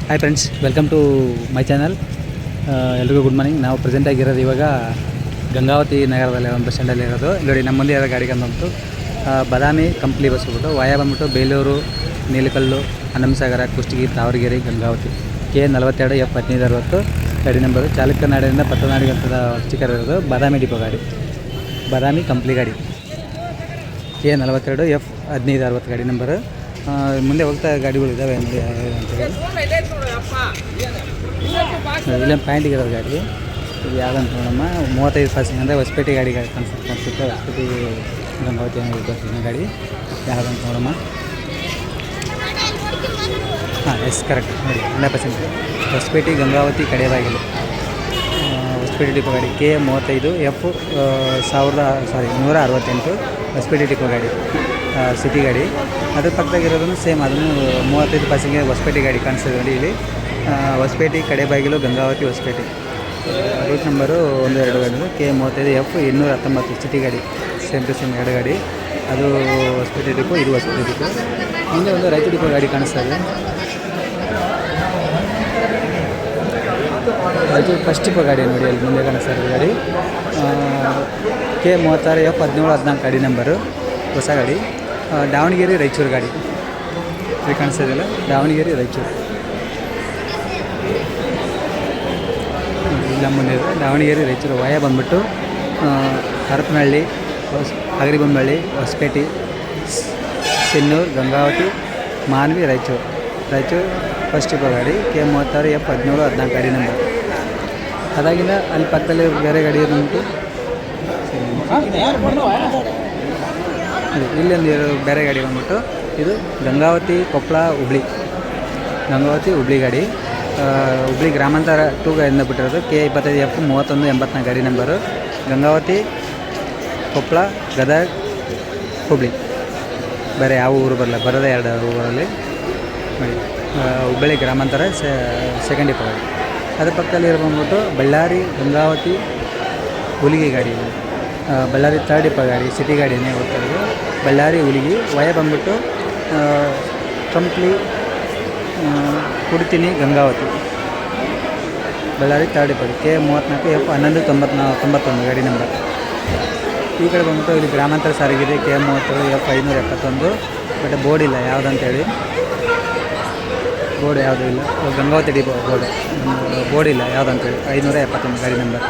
Hi friends, welcome to my channel. ಎಲ್ರಿಗೂ good morning. ನಾವು present ಆಗಿರೋದು ಇವಾಗ ಗಂಗಾವತಿ ನಗರದಲ್ಲಿ ಒಂದು ಬಸ್ ಸ್ಟ್ಯಾಂಡಲ್ಲಿ ಇರೋದು. ನೋಡಿ, ನಮ್ಮ ಮುಂದೆ ಇರೋ ಗಾಡಿಗೆ ಬಂದ್ಬಿಟ್ಟು ಬಾದಾಮಿ ಕಂಪ್ಲಿ ಬಸ್ ಬಿಟ್ಟು ವಾಯ ಬಂದ್ಬಿಟ್ಟು ಬೇಲೂರು, ನೀಲಕಲ್ಲು, ಅನ್ನಂಸಾಗರ, ಕುಷ್ಟಗಿ, ತಾವರಗೆರೆ, ಗಂಗಾವತಿ K42F 1560 ಗಾಡಿ ನಂಬರು. ಚಾಲಕ ನಾಡಿನಿಂದ ಪತ್ತನಾಡಿಗೆ ಅಂತದ ಸ್ಟಿಕ್ಕರ್ ಇರೋದು. ಬಾದಾಮಿ ಡಿಪೋ ಗಾಡಿ, ಬಾದಾಮಿ ಕಂಪ್ಲಿ ಗಾಡಿ, K42F 1560 ಗಾಡಿ ನಂಬರು. ಮುಂದೆ ಹೋಗ್ತಾ ಗಾಡಿಗಳು ಇದ್ದಾವೆ ನೋಡಿ ಅಂತೇಳಿ. ಇಲ್ಲೊಂದು ಪಾಯಿಂಟಿಗೆ ಇರೋದು ಗಾಡಿ. ಇದು ಯಾವುದಂತ ನೋಡಮ್ಮ, 35 ಪಾಸಿಂಗ್ ಅಂದರೆ ಹೊಸಪೇಟೆ ಗಾಡಿ ಕಾಣಿಸುತ್ತೆ. ಹೊಸಪೇಟೆ ಗಂಗಾವತಿ ಬಸ್ಸಿನ ಗಾಡಿ ಯಾವುದಂತ ನೋಡಮ್ಮ. ಹಾಂ, ಎಸ್ ಕರೆಕ್ಟ್ ನೋಡಿ, 100%. ಹೊಸಪೇಟೆ ಗಂಗಾವತಿ ಕಡೆಯದಾಗಿಲ್ಲ. ಹೊಸಪೇಟೆ ಡಿಪೋ ಗಾಡಿ K35F 168 ಹೊಸಪೇಟೆ ಡಿಪೋ ಗಾಡಿ, ಸಿಟಿ ಗಾಡಿ. ಅದ್ರ ಪಕ್ಕದಾಗಿರೋದನ್ನು ಸೇಮ್, ಅದನ್ನು 35 ಪಾಸಿಂಗ್ ಹೊಸಪೇಟೆ ಗಾಡಿ ಕಾಣಿಸ್ತದೆ ನೋಡಿ ಇಲ್ಲಿ. ಹೊಸಪೇಟೆ ಕಡೆ ಬಾಗಿಲು, ಗಂಗಾವತಿ ಹೊಸಪೇಟೆ. ರೂಟ್ ನಂಬರು 12 ಗಾಡಿ K35F 219 ಸಿಟಿ ಗಾಡಿ, ಸೇಮ್ ಟು ಸೇಮ್ ಎರಡು ಗಾಡಿ. ಅದು ಹೊಸಪೇಟೆ ಡಿಪೋ, ಇದು ಹೊಸಪೇಟೆ ಡಿಪೋ. ಮುಂದೆ ಒಂದು ರಾಯಚೂರು ಡಿಪೋ ಗಾಡಿ ಕಾಣಿಸ್ತಾ ಇದೆ. ರಾಯಚೂರು ಫಸ್ಟ್ ಡಿಪೋ ಗಾಡಿ ನೋಡಿ, ಅಲ್ಲಿ ಮುಂದೆ ಕಾಣಿಸ್ತಾ ಇರೋದು ಗಾಡಿ K36F 1714 ಗಾಡಿ ನಂಬರು, ಹೊಸ ಗಾಡಿ. ದಾವಣಗೆರೆ ರಾಯಚೂರು ಗಾಡಿ ಇಲ್ಲಿ ಕಾಣಿಸ್ತಾ ಇದೆಯಲ್ಲ, ದಾವಣಗೆರೆ ರಾಯಚೂರು. ಇಲ್ಲ ಮುಂದೆ ದಾವಣಗೆರೆ ರಾಯಚೂರು ವಾಯ ಬಂದ್ಬಿಟ್ಟು ಹರಪನಹಳ್ಳಿ, ಹಗರಿಬೊಮ್ಮನಹಳ್ಳಿ, ಹೊಸಪೇಟೆ, ಸಿನ್ನೂರು, ಗಂಗಾವತಿ, ಮಾನ್ವಿ, ರಾಯಚೂರು ಫಸ್ಟ್ ಡಿಪೋ ಗಾಡಿ K36F 1714 ಗಾಡಿ ನಂಬರ್. ಅದಾಗಿಂದ ಅಲ್ಲಿ ಪಕ್ಕದಲ್ಲಿ ಬೇರೆ ಗಾಡಿ ಬಂದ್ಬಿಟ್ಟು ಇಲ್ಲೊಂದು ಬೇರೆ ಗಾಡಿ ಬಂದ್ಬಿಟ್ಟು ಇದು ಗಂಗಾವತಿ ಕೊಪ್ಪಳ ಹುಬ್ಳಿ, ಗಂಗಾವತಿ ಹುಬ್ಳಿ ಗಾಡಿ. ಹುಬ್ಳಿ ಗ್ರಾಮಾಂತರ 2 ಗಾಡಿಯಿಂದ ಬಿಟ್ಟಿರೋದು. K25F 3184 ಗಾಡಿ ನಂಬರು. ಗಂಗಾವತಿ, ಕೊಪ್ಪಳ, ಗದಗ, ಹುಬ್ಳಿ, ಬೇರೆ ಯಾವ ಊರು ಬರಲ್ಲ, ಬರೋದೇ 2 ಊರಲ್ಲಿ ನೋಡಿ. ಹುಬ್ಬಳ್ಳಿ ಗ್ರಾಮಾಂತರ ಸೆಕೆಂಡ್ ಡಿಪೋ ಗಾಡಿ. ಅದ್ರ ಪಕ್ಕದಲ್ಲಿ ಬಂದ್ಬಿಟ್ಟು ಬಳ್ಳಾರಿ, ಗಂಗಾವತಿ, ಹುಲಿಗೆ ಗಾಡಿ. ಬಳ್ಳಾರಿ ಥರ್ಡ್ ಡಿಪೋ ಗಾಡಿ, ಸಿಟಿ ಗಾಡಿನೇ ಹೋಗ್ತಾ ಇರೋದು. ಬಳ್ಳಾರಿ, ಹುಲಿಗಿ ವಯ ಬಂದ್ಬಿಟ್ಟು ಕಂಪ್ಲಿ, ಕುಡಿತೀನಿ, Gangavathi. Ballari third depot K34F 1191 ಗಾಡಿ ನಂಬರ್. ಈ ಕಡೆ ಬಂದ್ಬಿಟ್ಟು ಇಲ್ಲಿ ಗ್ರಾಮಾಂತರ ಸಾರಿಗಿದೆ K37F 571. ಬಟ್ ಬೋರ್ಡ್ ಇಲ್ಲ ಯಾವುದಂತೇಳಿ, ಬೋರ್ಡ್ ಯಾವುದೂ ಇಲ್ಲ. ಗಂಗಾವತಿ ಡಿಪೋ ಬೋರ್ಡ್ ಇಲ್ಲ ಯಾವುದಂತೇಳಿ 571 ಗಾಡಿ ನಂಬರ್.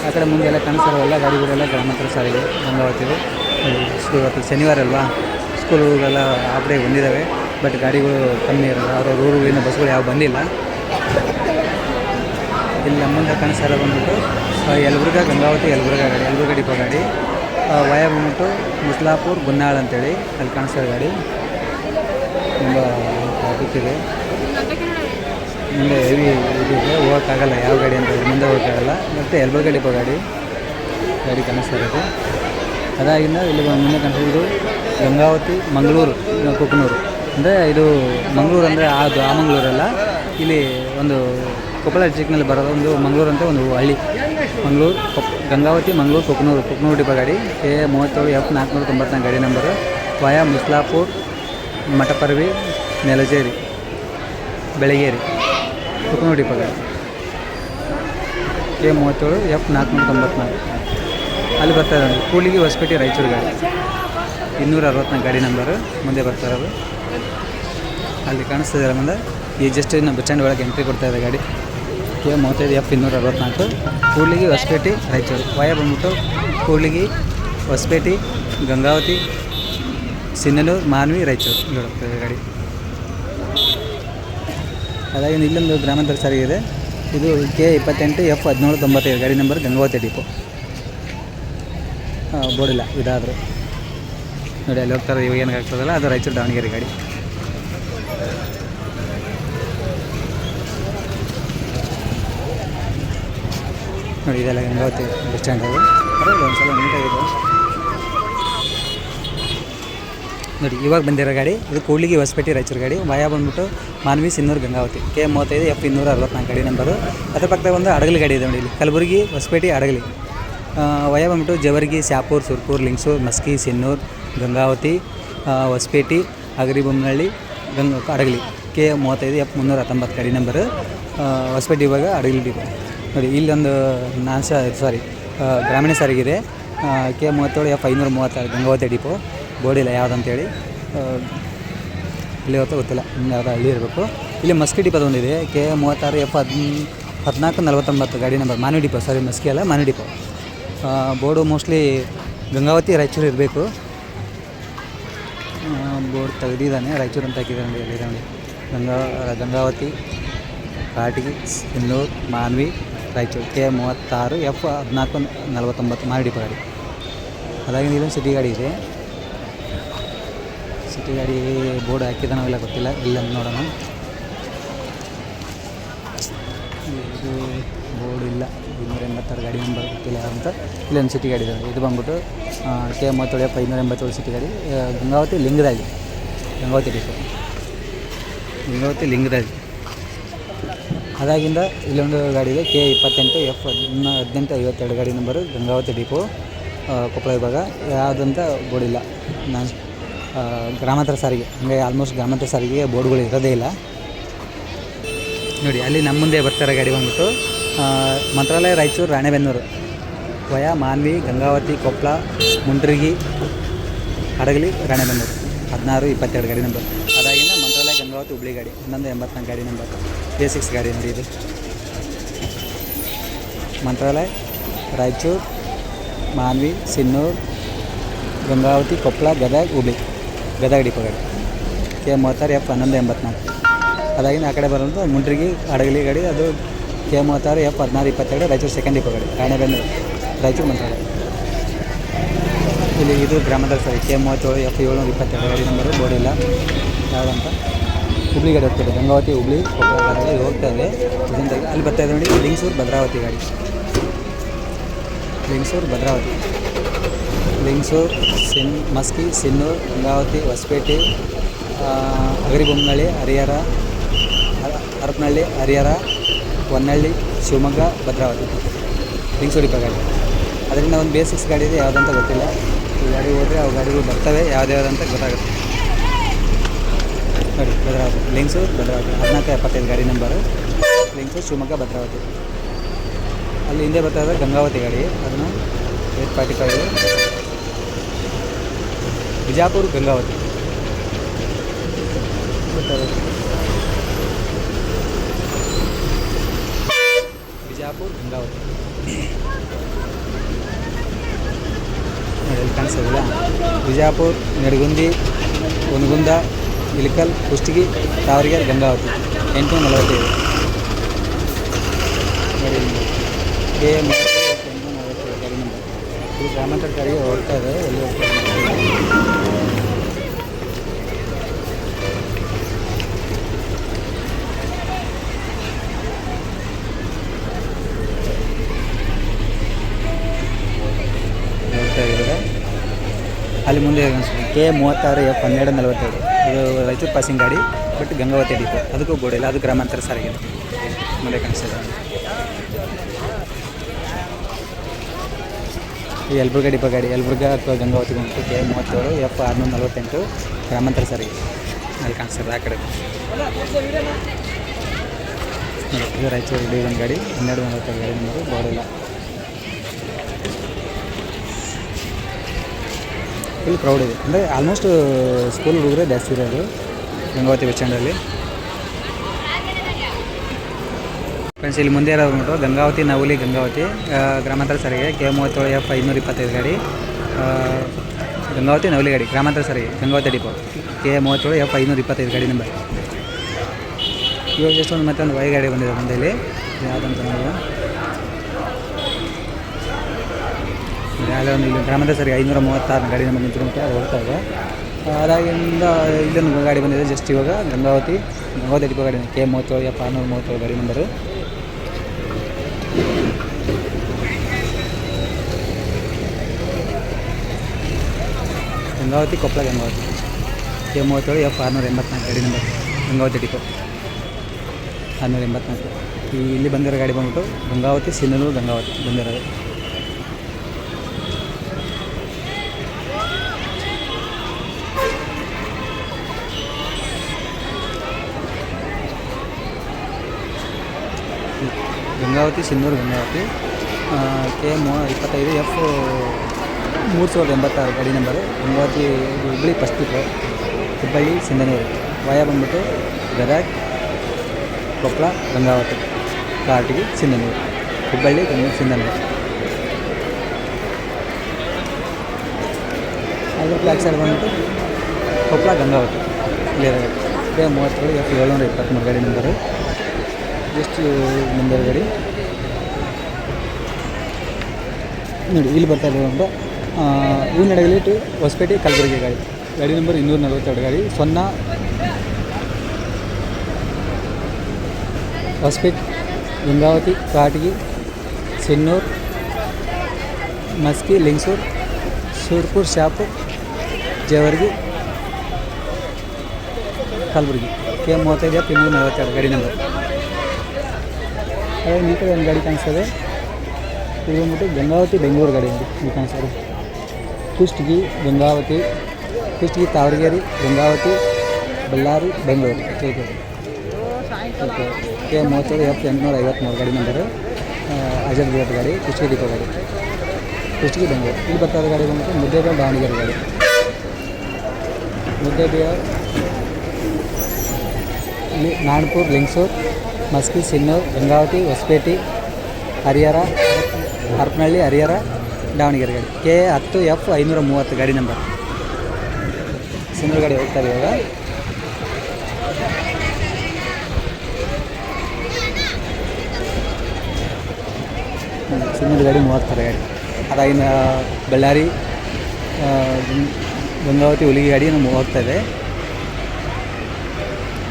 ಆ ಕಡೆ ಮುಂದೆ ಎಲ್ಲ ಕಾಣಿಸ್ತಾರಲ್ಲ ಗಾಡಿಗಳೆಲ್ಲ ಗ್ರಾಮಾಂತರ ಸಾರಿಗೆ ಗಂಗಾವತಿದು. ಇವತ್ತು ಶನಿವಾರ ಅಲ್ವಾ, ಸ್ಕೂಲುಗೆಲ್ಲ ಹಾಫ್ ಡೇ ಬಂದಿದ್ದಾವೆ. ಬಟ್ ಗಾಡಿಗಳು ಕಮ್ಮಿ ಇರೋದು, ಅವ್ರ ಊರುಗಳಿಂದ ಬಸ್ಗಳು ಯಾವ ಬಂದಿಲ್ಲ. ಇಲ್ಲಿ ನಮ್ಮ ಮುಂದೆ ಕಾಣಿಸ್ತಾರ ಬಂದ್ಬಿಟ್ಟು ಯಲಬುರ್ಗಾ, ಗಂಗಾವತಿ, ಯಲಬುರ್ಗಾ ಗಾಡಿ, ಯಲಬುರ್ಗಾ ಡಿಪೋ ಗಾಡಿ. ವಯ ಬಂದ್ಬಿಟ್ಟು ಮುಸ್ಲಾಪುರ್, ಗುನ್ನಾಳ್ ಅಂತೇಳಿ ಅಲ್ಲಿ ಕಾಣಿಸ್ತಾರೆ ಗಾಡಿ. ತುಂಬ ಟ್ರಾಫಿಕ್ ಇದೆ, ಮುಂದೆ ಹೆವಿ ಇದಿದೆ, ಹೋಗೋಕ್ಕಾಗಲ್ಲ ಯಾವ ಗಾಡಿ ಅಂತ ಮುಂದೆ ಹೋಗೋಕ್ಕಾಗಲ್ಲ. ಮತ್ತು ಯಲಬುರ್ಗಾ ಡಿಪೋ ಗಾಡಿ ಕಾಣಿಸ್ತಾ ಇರೋದು. ಅದಾಗಿಂದ ಇಲ್ಲಿ ಮುಂದೆ ಕಾಣಿಸೋದು ಗಂಗಾವತಿ, ಮಂಗಳೂರು, ಕುಕನೂರು. ಅಂದರೆ ಇದು ಮಂಗಳೂರು ಅಂದರೆ ಅದು ಆ ಮಂಗಳೂರಲ್ಲ, ಇಲ್ಲಿ ಒಂದು ಕೊಪ್ಪಳ ಡಿಸ್ಟ್ರಿಕ್ನಲ್ಲಿ ಬರೋದು ಒಂದು ಮಂಗಳೂರು ಅಂತ ಒಂದು ಹಳ್ಳಿ. ಮಂಗಳೂರು, ಗಂಗಾವತಿ, ಮಂಗಳೂರು, ಕುಕನೂರು ಡಿಪೋ ಗಾಡಿ K37F 494 ಗಾಡಿ ನಂಬರು. ವಯ ಮುಸ್ಲಾಪುರ್, ಮಠಪರ್ವಿ, ನೆಲಜೇರಿ, ಬೆಳಗೇರಿ, ಕುಕನೂರು ಡಿಪೋ ಗಾಡಿ K37F 494 ಅಲ್ಲಿ ಬರ್ತಾ ಇರೋದು. ಕೂಡ್ಲಿಗಿ, ಹೊಸಪೇಟೆ, ರಾಯಚೂರು ಗಾಡಿ 264 ಗಾಡಿ ನಂಬರು ಮುಂದೆ ಬರ್ತಾ ಇರೋದು. ಅಲ್ಲಿ ಕಾಣಿಸ್ತಿದೆ ಮುಂದೆ ಈ ಜಸ್ಟ್ ಇನ್ನು ಬಸ್ ಸ್ಟ್ಯಾಂಡ್ ಒಳಗೆ ಎಂಟ್ರಿ ಕೊಡ್ತಾ ಇದೆ ಗಾಡಿ. K35F 264 ಕೂಡ್ಲಿಗಿ, ಹೊಸಪೇಟೆ, ರಾಯಚೂರು. ವಯ ಬಂದ್ಬಿಟ್ಟು ಕೂಡ್ಲಿಗಿ, ಹೊಸಪೇಟೆ, ಗಂಗಾವತಿ, ಸಿನ್ನೂರು, ಮಾನ್ವಿ, ರಾಯಚೂರು ಇಲ್ಲಿ ಹೋಗ್ತಾಯಿದೆ ಗಾಡಿ. ಅದಾಗಿ ಇಲ್ಲೊಂದು ಗ್ರಾಮಾಂತರ ಸಾರಿಗೆ ಇದೆ. ಇದು K28F 1795 ಗಾಡಿ ನಂಬರ್, ಗಂಗಾವತಿ ಡಿಪೋ. ಬೋರ್ಡಿಲ್ಲ ಇದಾದರೂ ನೋಡಿ, ಅಲ್ಲಿ ಹೋಗ್ತಾರೆ. ಇವಾಗ ಏನಾಗ್ತದಲ್ಲ ಅದು ರಾಯಚೂರು ದಾವಣಗೆರೆ ಗಾಡಿ. ನೋಡಿ, ಇದೆಲ್ಲ ಗಂಗಾವತಿ ಬಸ್ ಸ್ಟ್ಯಾಂಡ್. ಅದು ಒಂದು ಸಲ ನೀಟಾಗಿದೆ ನೋಡಿ. ಇವಾಗ ಬಂದಿರೋ ಗಾಡಿ ಇದು ಕೂಡ್ಲಿಗಿ, ಹೊಸಪೇಟೆ, ರಾಯಚೂರು ಗಾಡಿ. ವಯ ಬಂದ್ಬಿಟ್ಟು ಮಾನ್ವಿ, ಸಿನ್ನೂರು, ಗಂಗಾವತಿ K35F 264 ಗಾಡಿ ನಂಬರು. ಅದ್ರ ಪಕ್ಕದಾಗ ಒಂದು ಹಡಗಲಿ ಗಾಡಿ ಇದೆ ನೋಡಿ, ಇಲ್ಲಿ ಕಲಬುರಗಿ, ಹೊಸಪೇಟೆ, ಹಡಗಲಿ. ವಯ ಬಂದ್ಬಿಟ್ಟು ಜವರ್ಗಿ, ಶಾಪುರ್, ಸುರ್ಪುರ್, ಲಿಂಗಸೂರು, ಮಸ್ಕಿ, ಸಿನ್ನೂರು, ಗಂಗಾವತಿ, ಹೊಸಪೇಟೆ, ಹಗರಿಬೊಮ್ಮನಹಳ್ಳಿ, ಹಡಗಲಿ K35 F319 ಗಾಡಿ ನಂಬರು ಹೊಸಪೇಟೆ ಇವಾಗ ಅಡಗಲಿ ಡಿಪೋ ನೋಡಿ. ಇಲ್ಲೊಂದು ಗ್ರಾಮೀಣ ಸಾರಿಗೆ ಇದೆ. K37 F536 Gangavathi depot. ಬೋರ್ಡಿಲ್ಲ ಯಾವುದಂತೇಳಿ, ಇಲ್ಲಿ ಹೊತ್ತು ಗೊತ್ತಿಲ್ಲ, ಯಾವುದೋ ಹಳ್ಳಿ ಇರಬೇಕು. ಇಲ್ಲಿ ಮಸ್ಕಿ ಡಿಪೋದು ಒಂದಿದೆ, K36 F1449 ಗಾಡಿ ನಂಬರ್. ಮಾನ್ವಿ ಡಿಪೋ, ಮಸ್ಕಿ ಅಲ್ಲ, Manvi depot. Board mostly Gangavathi Raichur ಇರಬೇಕು. ಬೋರ್ಡ್ ತೆಗೆದಿದ್ದಾನೆ, ರಾಯಚೂರು ಅಂತ ಹಾಕಿದ್ದಾನೆ ನೋಡಿ. ಎಲ್ಲಿದೆ ನೋಡಿ, Gangavathi, Katagi, Sinnur, Manvi, Raichur. K36 F1449 Manvi depot ಗಾಡಿ. ಅದಾಗಿ ಇಲ್ಲೊಂದು ಸಿಟಿ ಗಾಡಿ ಇದೆ. ಸಿಟಿ ಗಾಡಿ ಬೋರ್ಡ್ ಹಾಕಿದ್ದಾನೋ ಇಲ್ಲ ಗೊತ್ತಿಲ್ಲ, ಇಲ್ಲ ನೋಡೋಣ. ಇದು ಬೋರ್ಡ್ ಇಲ್ಲ, 286 ಗಾಡಿ ನಂಬರ್ ಗೊತ್ತಿಲ್ಲ ಅಂತ. ಇಲ್ಲೊಂದು ಸಿಟಿ ಗಾಡಿ ಇದೆ. ಇದು ಬಂದ್ಬಿಟ್ಟು K37 F587 ಸಿಟಿ ಗಾಡಿ. ಗಂಗಾವತಿ ಲಿಂಗರಾಜ್, ಗಂಗಾವತಿ ಡಿಪೋ, ಗಂಗಾವತಿ ಲಿಂಗರಾಜ್. ಅದಾಗಿಂದ ಇಲ್ಲೊಂದು ಗಾಡಿ ಇದೆ, K28 F1852 ಗಾಡಿ ನಂಬರು, ಗಂಗಾವತಿ ಡಿಪೋ, ಕೊಪ್ಪಳ ವಿಭಾಗ. ಯಾವುದಂತ ಬೋರ್ಡ್ ಇಲ್ಲ. ನಾನು ಗ್ರಾಮಾಂತರ ಸಾರಿಗೆ, ಹಂಗಾಗಿ ಆಲ್ಮೋಸ್ಟ್ ಗ್ರಾಮಾಂತರ ಸಾರಿಗೆ ಬೋರ್ಡ್ಗಳು ಇರೋದೇ ಇಲ್ಲ ನೋಡಿ. ಅಲ್ಲಿ ನಮ್ಮ ಮುಂದೆ ಬರ್ತಾರೆ ಗಾಡಿ ಬಂದ್ಬಿಟ್ಟು ಮಂತ್ರಾಲಯ, ರಾಯಚೂರು, ರಾಣೆಬೆನ್ನೂರು ವಯ ಮಾನ್ವಿ, ಗಂಗಾವತಿ, ಕೊಪ್ಪಳ, ಮುಂಡ್ರಿಗಿ, ಹಡಗಲಿ, ರಾಣೆಬೆನ್ನೂರು 1622 ಗಾಡಿ ನಂಬರ್. ಅದಾಗಿಂದ ಮಂತ್ರಾಲಯ, ಗಂಗಾವತಿ, ಹುಬ್ಳಿ ಗಾಡಿ 1184 ಗಾಡಿ ನಂಬರ್. A6 ಗಾಡಿ ನೋಡಿ ಇದು. ಮಂತ್ರಾಲಯ, ರಾಯಚೂರು, ಮಾನ್ವಿ, ಸಿನ್ನೂರು, ಗಂಗಾವತಿ, ಕೊಪ್ಪಳ, ಗದಗ, ಹುಬ್ಳಿ, ಗದಗ ಡಿಪೋ ಗಾಡಿ. K36 F1184. ಅದಾಗಿಂದ ಆ ಕಡೆ ಬರೋದು ಮುಂಡ್ರಿಗಿ, ಹಡಗಲಿ ಗಾಡಿ. ಅದು K36 F1622 Raichur second depot ಗಾಡಿ. ರಾಣೆಬೆನ್ನೂರು, ರಾಯಚೂರು, ಮಂತ್ರಾಲಯ. ಇಲ್ಲಿ ಇದು ಗ್ರಾಮಾಂತರ ಸಾರಿಗೆ K37 F722 ಗಾಡಿ ನಂಬರು, ಬೋರ್ಡ್ ಇಲ್ಲ ಯಾವುದಂತ. ಹುಬ್ಳಿ ಗಾಡಿ ಹೋಗ್ತಾಯಿದೆ, ಗಂಗಾವತಿ, ಹುಬ್ಳಿ, ಕೊಪ್ಪಳ ಗಾಡಿ ಹೋಗ್ತಾ ಇದೆ. ಪ್ರೆಸೆಂಟಾಗಿ ಅಲ್ಲಿ ಬರ್ತಾಯಿದೆ ನೋಡಿ, ಲಿಂಗಸೂರು, ಭದ್ರಾವತಿ ಗಾಡಿ. ಲಿಂಗಸೂರು, ಭದ್ರಾವತಿ, ಲಿಂಗಸೂರು, ಮಸ್ಕಿ, ಸಿನ್ನೂರು, ಗಂಗಾವತಿ, ಹೊಸಪೇಟೆ, ಅಗರಿಬೊಮ್ಮನಹಳ್ಳಿ, ಹರಿಹರ, ಹರಪನಹಳ್ಳಿ, ಹರಿಹರ, ಹೊನ್ನಳ್ಳಿ, ಶಿವಮೊಗ್ಗ, ಭದ್ರಾವತಿ, ಲಿಂಗಸೂರು ಡಿಪೋ ಗಾಡಿ. ಅದರಿಂದ ಒಂದು B6 ಗಾಡಿ ಇದೆ, ಯಾವುದಂತ ಗೊತ್ತಿಲ್ಲ. ಈ ಗಾಡಿ ಹೋದರೆ ಅವು ಗಾಡಿಗಳು ಬರ್ತವೆ, ಯಾವುದ್ಯಾವುದಂತ ಗೊತ್ತಾಗುತ್ತೆ ನೋಡಿ. ಭದ್ರಾವತಿ, ಲಿಂಗಸೂರು, ಭದ್ರಾವತಿ 1475 ಗಾಡಿ ನಂಬರು, ಲಿಂಗಸೂರು, ಶಿವಮೊಗ್ಗ, ಭದ್ರಾವತಿ. ಅಲ್ಲಿ ಹಿಂದೆ ಬರ್ತಾ ಇದ್ದಾರೆ ಗಂಗಾವತಿ ಗಾಡಿ, ಅದನ್ನು 845 ಬಿಜಾಪುರ, ಗಂಗಾವತಿ ಬಿಜಾಪುರ, ಗಂಗಾವತಿ ನೋಡಿ. ಎಲ್ಲಿ ಕಾಣಿಸೋದಿಲ್ಲ, ಬಿಜಾಪುರ, ನೆಡಗುಂದಿ, ಹುನಗುಂದ, ಇಳಕಲ್, ಕುಷ್ಟಗಿ, ತಾವರಗೆರೆ, ಗಂಗಾವತಿ 845 ನೋಡಿ. K38 ಗಾಡಿ ನಂಬರ್. ಇದು ಗ್ರಾಮಾಂತರ ಸಾರಿಗೆ ಹೋಗ್ತಾ ಇದೆ. ಎಲ್ಲಿ ಹೋಗ್ತಾ ಇದೆ ಅಲ್ಲಿ ಮುಂದೆ K36 F1242 ಇದು ರಾಯಚೂರು ಪಾಸಿಂಗ್ ಗಾಡಿ, ಬಟ್ ಗಂಗಾವತಿ ಡಿಪೋ. ಅದಕ್ಕೂ ಬೋರ್ಡ್ ಇಲ್ಲ, ಅದು ಗ್ರಾಮಾಂತರ ಸಾರಿಗೆ ಮುಂದೆ ಕಾಣಿಸ್ತದೆ. ಈ ಯಲಬುರ್ಗಾ ಡಿಪೋ ಗಾಡಿ, ಯಲಬುರ್ಗಾ ಅಥವಾ ಗಂಗಾವತಿ ಬಂತು K37 F648 ಗ್ರಾಮಾಂತರ ಸಾರಿಗೆ. ಅಲ್ಲಿ ಕಾಣಿಸ್ತದೆ ಆ ಕಡೆ. ಇದು ರಾಯಚೂರು ಡಿವಿಷನ್ ಗಾಡಿ 1242 ಗಾಡಿ ನಂಬರು, ಬೋರ್ಡ್ ಇಲ್ಲ. ಫುಲ್ ಕ್ರೌಡ್ ಇದೆ, ಅಂದರೆ ಆಲ್ಮೋಸ್ಟ್ ಸ್ಕೂಲ್ ಹುಡುಗರೇ ಜಾಸ್ತಿ ಇರೋದು ಗಂಗಾವತಿ ಬಸ್ ಸ್ಟ್ಯಾಂಡಲ್ಲಿ. ಫ್ರೆಂಡ್ಸ್, ಇಲ್ಲಿ ಮುಂದೆ ಇರೋದು ಗಂಗಾವತಿ, ನವಲಿ, ಗಂಗಾವತಿ ಗ್ರಾಮಾಂತರ ಸಾರಿಗೆ K37 F525 ಗಾಡಿ, ಗಂಗಾವತಿ, ನವಲಿ ಗಾಡಿ, ಗ್ರಾಮಾಂತರ ಸಾರಿಗೆ, ಗಂಗಾವತಿ ಡಿಪೋ. K37 F525 ಗಾಡಿ ನಂಬರ್. ಇವಾಗ ಜಸ್ಟ್ ಒಂದು ಮತ್ತೆ ಒಂದು ವೈ ಗಾಡಿ ಬಂದಿದೆ ಮುಂದೆಯಲ್ಲಿ, ಯಾವುದಂತ ನೋಡುವ. ಒಂದು ಇಲ್ಲಿ ಗ್ರಾಮಾಂತರ ಸಾರಿಗೆ 536 ಗಾಡಿ ನಂಬರ್ ನಿಂತಿರುತ್ತೆ, ಅದು ಹೋಗ್ತಾ ಇದೆ. ಅದಾಗಿಂದ ಇಲ್ಲೊಂದು ಗಾಡಿ ಬಂದಿದೆ ಜಸ್ಟ್ ಇವಾಗ, ಗಂಗಾವತಿ ಡಿಪೋ ಗಾಡಿ K37 F637 ಗಾಡಿ number. Gangavathi, Koppal, Gangavathi K37 F684 ಗಾಡಿ ನಂಬರ್, ಗಂಗಾವತಿ ಡಿಪೋ 684. ಇಲ್ಲಿ ಬಂದಿರೋ ಗಾಡಿ ಬಂದ್ಬಿಟ್ಟು ಗಂಗಾವತಿ, ಸಿನ್ನೂರು, ಗಂಗಾವತಿ ಬಂದಿರೋದು. ಗಂಗಾವತಿ ಸಿನ್ನೂರು ಗಂಗಾವತಿ KM 25 F 3086 ಗಾಡಿ number. Gangavathi Hubballi first depot, Hubballi Sindhanur via ಬಂದ್ಬಿಟ್ಟು ಗದಗ, ಕೊಪ್ಪಳ, ಗಂಗಾವತಿ, ಕಾರಟಗಿ, ಸಿಂಧನೂರು, ಹುಬ್ಬಳ್ಳಿ, ಸಿಂಧನೂರು. ಅದ್ರ ಬ್ಯಾಕ್ ಸೈಡ್ ಬಂದ್ಬಿಟ್ಟು ಕೊಪ್ಪಳ, ಗಂಗಾವತಿ ಕ್ಲಿಯರ್ ಆಗುತ್ತೆ. KM 37 F 723 ಗಾಡಿ ನಂಬರು. ಎಷ್ಟು ನಂಬರ್ ಗಾಡಿ ನೋಡಿ ಇಲ್ಲಿ ಬರ್ತಾ ಇರೋದು. ಹೂವಿನ ಹಡಗಲಿ ಟು ಹೊಸಪೇಟೆ ಕಲಬುರಗಿ ಗಾಡಿ ನಂಬರ್ 242 ಗಾಡಿ. ಹೊಸಪೇಟೆ, ಗಂಗಾವತಿ, ಕಾರಟಗಿ, ಸಿನ್ನೂರು, ಮಸ್ಕಿ, ಲಿಂಗಸೂರು, ಸೂರ್ಪುರ್, ಶಾಪುರ್, ಜೇವರ್ಗಿ, ಕಲಬುರಗಿ. KM 35 F 242 ಗಾಡಿ ನಂಬರ್. ಅದೇ ಈ ಕಡೆ ಒಂದು ಗಾಡಿ ಕಾಣಿಸ್ತದೆ. ಇದು ಬಂದ್ಬಿಟ್ಟು ಗಂಗಾವತಿ ಬೆಂಗಳೂರು ಗಾಡಿ ನೋಡಿ ಈ ಕಾಣಿಸ್ತದೆ. ಕುಷ್ಟಗಿ, ಗಂಗಾವತಿ, ಕುಷ್ಟಗಿ, ತಾವರಗೇರಿ, ಗಂಗಾವತಿ, ಬಳ್ಳಾರಿ, ಬೆಂಗಳೂರು. KM 37 F 853 ಗಾಡಿ ನಂಬರು. ಅಜರ್ ಬಿಯಟ್ ಗಾಡಿ, ಕುಷ್ಟಗಿ ಡಿಪೋ ಗಾಡಿ, ಕುಷ್ಟಗಿ ಬೆಂಗಳೂರು. ಇಲ್ಲಿ ಬರ್ತಾ ಇರೋ ಗಾಡಿ ಬಂದ್ಬಿಟ್ಟು ಮುದ್ದೇಬಿಹಾಳ್ ದಾವಣಗೆರೆ ಗಾಡಿ. ಮುದ್ದೇಬಿಹಾಳ್, ಇಲ್ಲಿ ನಾಣಪುರ್, ಲಿಂಗಸೂರು, ಮಸ್ಕಿ, ಸಿನ್ನೂರು, ಗಂಗಾವತಿ, ಹೊಸಪೇಟೆ, ಹರಿಹರ, ಹರಪನಹಳ್ಳಿ, ಹರಿಹರ, ದಾವಣಗೆರೆ ಗಾಡಿ. KA 10 F 530 ಗಾಡಿ ನಂಬರ್. ಸಿನ್ನೂರು ಗಾಡಿ ಹೋಗ್ತಾರೆ ಇವಾಗ. ಸಿನ್ನೂರು ಗಾಡಿ 30 ಗಾಡಿ. ಅದಾಗಿನ ಬಳ್ಳಾರಿ, ಗಂಗಾವತಿ, ಹುಲಿಗಿ ಗಾಡಿ ನಮ್ಮ ಹೋಗ್ತಾಯಿದೆ.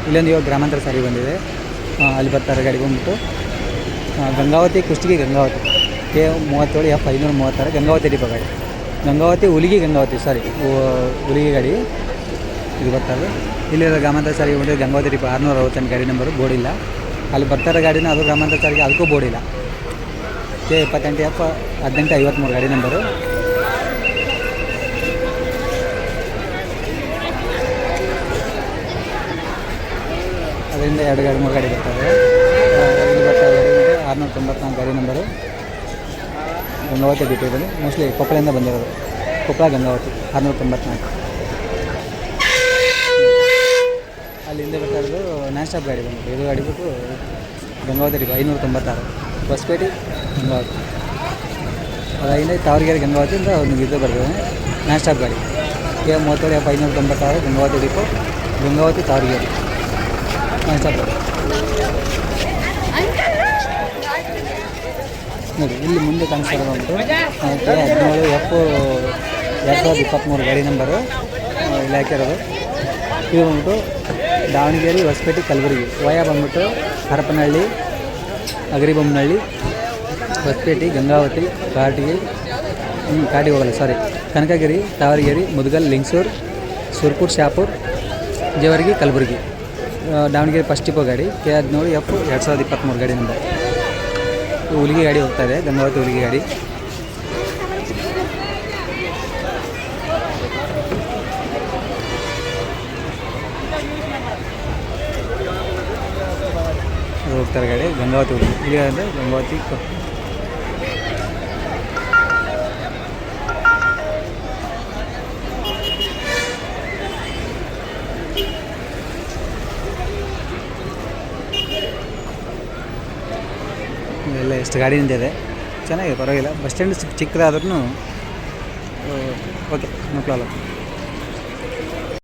ಇಲ್ಲೊಂದು ಇವಾಗ ಗ್ರಾಮಾಂತರ ಸಾರಿ ಬಂದಿದೆ. ಅಲ್ಲಿ ಬರ್ತಾರೆ ಗಾಡಿ ಬಂದ್ಬಿಟ್ಟು Gangavathi, Kushtagi, Gangavathi. KM 37 F 536 Gangavathi depot ಗಾಡಿ. ಗಂಗಾವತಿ, ಹುಲಿಗಿ, ಗಂಗಾವತಿ ಹುಲಿಗಿ ಗಾಡಿ ಇದು ಬರ್ತಾರೆ. ಇಲ್ಲಿರೋ ಗ್ರಾಮಾಂತರ ಸಾರಿಗೆ ಬಂದಿದೆ ಗಂಗಾವತಿ ಡಿಪೋ 668 ಗಾಡಿ ನಂಬರು. ಬೋರ್ಡಿಲ್ಲ. ಅಲ್ಲಿ ಬರ್ತಾರೆ ಗಾಡಿನ ಅದು ಗ್ರಾಮಾಂತರ ಸಾರಿಗೆ, ಅದಕ್ಕೂ ಬೋರ್ಡಿಲ್ಲ. KA 28 F 1853 ಗಾಡಿ ನಂಬರು. ಅದರಿಂದ 2-3 ಗಾಡಿ ಬರ್ತಾರೆ. ಇಲ್ಲಿ ಬರ್ತಾ ಗಾಡಿ 694 ಗಾಡಿ ನಂಬರು. ಗಂಗಾವತಿ ಡಿಪೋ ಬಂದು ಮೋಸ್ಟ್ಲಿ ಕೊಪ್ಪಳದಿಂದ ಬಂದಿರೋದು. ಕೊಪ್ಪಳ, ಗಂಗಾವತಿ 694. ಅಲ್ಲಿ ಹಿಂದೆ ಬರ್ತಾ ಇರೋದು ನಾನ್ ಸ್ಟಾಪ್ ಗಾಡಿ ಬಂದು. ಇದು ಗಾಡಿ ಬಿಟ್ಟು ಗಂಗಾವತಿ ಡಿಪೋ 596 ಹೊಸಪೇಟೆ, ಗಂಗಾವತಿ. ಅದಾಗಿಂದ ತಾವರಗೆರೆ, ಗಂಗಾವತಿಯಿಂದ ಒಂದು ಇದು ಬರ್ತದೆ ನಾನ್ ಸ್ಟಾಪ್ ಗಾಡಿ. KM 37 F 596 Gangavathi depot, Gangavathi, Tavaragere non stop ಗಾಡಿ. ನೋಡಿ ಇಲ್ಲಿ ಮುಂದೆ ಕಾಣಿಸ್ತಾ ಬಂತು KA 17 F 2023 ಗಾಡಿ ನಂಬರು. ಇಲ್ಲಿ ಹಾಕಿರೋದು. ಇದು ಬಂದ್ಬಿಟ್ಟು ದಾವಣಗೆರೆ, ಹೊಸಪೇಟೆ, ಕಲಬುರಗಿ ವಯ ಬಂದ್ಬಿಟ್ಟು ಹರಪನಹಳ್ಳಿ, ಅಗರಿಬೊಮ್ಮನಹಳ್ಳಿ, ಹೊಸಪೇಟೆ, ಗಂಗಾವತಿ, ಕಾರಟಗಿ, ಹೋಗಲ್ಲ ಸಾರಿ, ಕನಕಗಿರಿ, ತಾವರಗೆರೆ, ಮುದಗಲ್, ಲಿಂಗಸೂರು, ಸುರ್ಪುರ್, ಶಾಪುರ್, ಜೇವರ್ಗಿ, ಕಲಬುರಗಿ. ದಾವಣಗೆರೆ ಫಸ್ಟ್ ಡಿಪೋ ಗಾಡಿ. KA 17 F 2023 ಗಾಡಿ ನಂಬರ್. ಹುಲಿಗಿ ಗಾಡಿ ಹೋಗ್ತಾಯಿದೆ, ಗಂಗಾವತಿ ಹುಲಿಗಿ ಗಾಡಿ. ಹೋಗ್ತಾರೆ ಗಾಡಿ ಗಂಗಾವತಿ ಹುಲಿಗಿ. ಇಲ್ಲಿ ಅಂದರೆ ಗಂಗಾವತಿ ಎಲ್ಲ ಎಷ್ಟು ಗಾಡಿ ನಿಂತಿದೆ. ಚೆನ್ನಾಗಿದೆ, ಪರವಾಗಿಲ್ಲ. ಬಸ್ ಸ್ಟ್ಯಾಂಡ್ ಚಿಕ್ಕದಾದ್ರೂ ಓಕೆ, ನೋ ಪ್ರಾಬ್ಲಮ್.